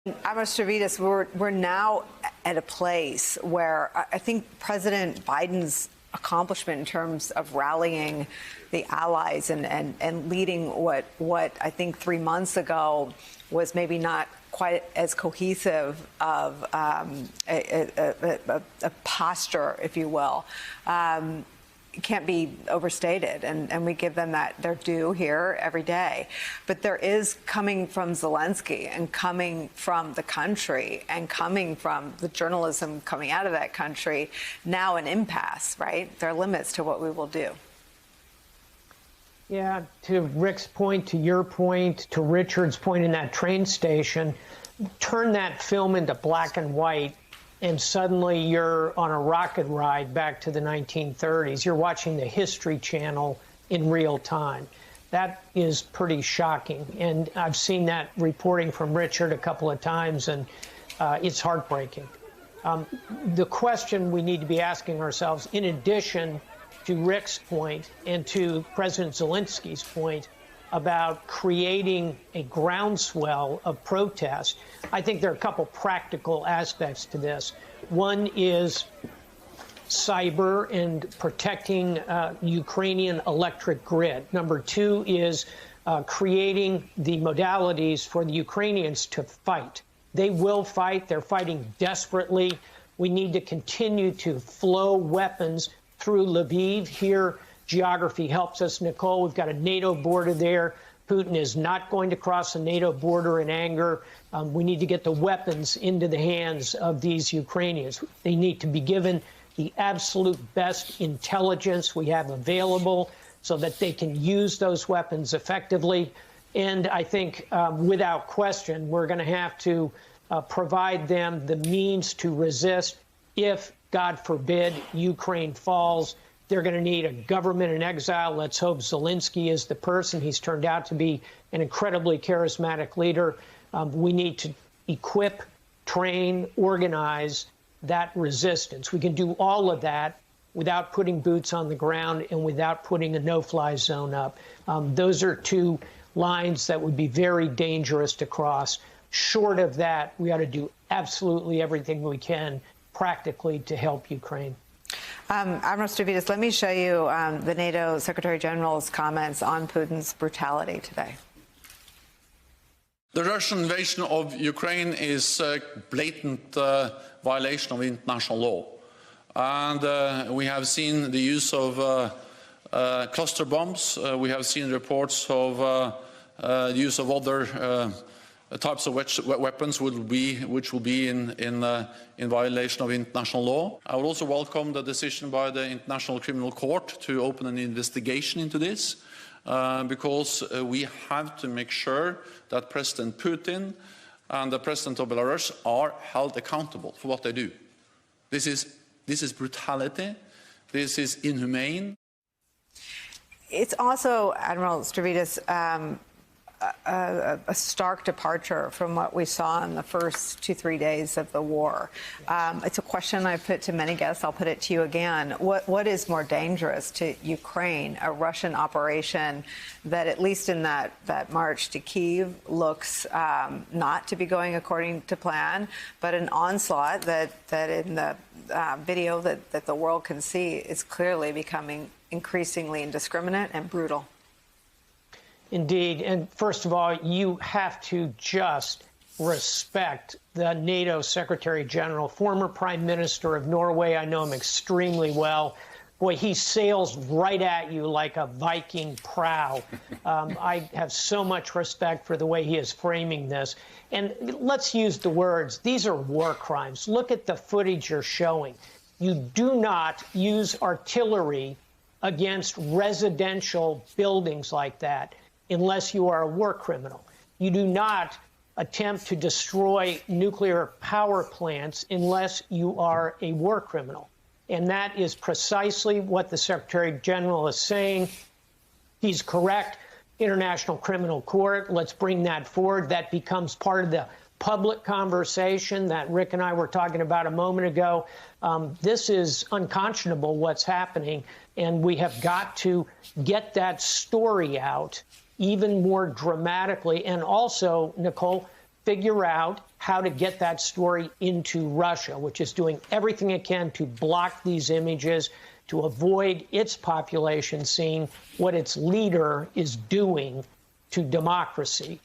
Amos Stavridis, we're now at a place where I think President Biden's accomplishment in terms of rallying the allies and leading what I think 3 months ago was maybe not quite as cohesive of a posture, if you will, can't be overstated, and we give them their due here every day. But there is, coming from Zelensky and coming from the country and coming from the journalism coming out of that country, now an impasse, right? There are limits to what we will do. Yeah, to Rick's point, to your point, to Richard's point in that train station, turn that film into black and white, and suddenly you're on a rocket ride back to the 1930s. You're watching the History Channel in real time. That is pretty shocking. And I've seen that reporting from Richard a couple of times, and it's heartbreaking. The question we need to be asking ourselves, in addition to Rick's point and to President Zelensky's point about creating a groundswell of protest, I think there are a couple practical aspects to this. One is cyber and protecting Ukrainian electric grid. Number two is creating the modalities for the Ukrainians to fight. They will fight. They're fighting desperately. We need to continue to flow weapons through Lviv. Here, geography helps us, Nicole. We've got a NATO border there. Putin is not going to cross the NATO border in anger. We need to get the weapons into the hands of these Ukrainians. They need to be given the absolute best intelligence we have available so that they can use those weapons effectively. And I think, without question, we're going to have to provide them the means to resist if, God forbid, Ukraine falls. They're going to need a government in exile. Let's hope Zelensky is the person. He's turned out to be an incredibly charismatic leader. We need to equip, train, organize that resistance. We can do all of that without putting boots on the ground and without putting a no-fly zone up. Those are two lines that would be very dangerous to cross. Short of that, we ought to do absolutely everything we can practically to help Ukraine. Admiral Stavridis, let me show you the NATO Secretary General's comments on Putin's brutality today. The Russian invasion of Ukraine is a blatant violation of international law. And we have seen the use of cluster bombs. We have seen reports of the use of other types of weapons which will be in violation of international law. I would also welcome the decision by the International Criminal Court to open an investigation into this, because we have to make sure that President Putin and the President of Belarus are held accountable for what they do. This is brutality. This is inhumane. It's also, Admiral Stavridis, a stark departure from what we saw in the first 2-3 days of the war. It's a question I've put to many guests. I'll put it to you again. What is more dangerous to Ukraine, a Russian operation that, at least in that march to Kyiv, looks not to be going according to plan, but an onslaught that in the video that the world can see is clearly becoming increasingly indiscriminate and brutal? Indeed. And first of all, you have to just respect the NATO Secretary General, former Prime Minister of Norway. I know him extremely well. Boy, he sails right at you like a Viking prow. I have so much respect for the way he is framing this. And let's use the words. These are war crimes. Look at the footage you're showing. You do not use artillery against residential buildings like that unless you are a war criminal. You do not attempt to destroy nuclear power plants unless you are a war criminal. And that is precisely what the Secretary General is saying. He's correct. International Criminal Court, let's bring that forward. That becomes part of the public conversation that Rick and I were talking about a moment ago. This is unconscionable, what's happening, and we have got to get that story out even more dramatically, and also, Nicole, figure out how to get that story into Russia, which is doing everything it can to block these images, to avoid its population seeing what its leader is doing to democracy.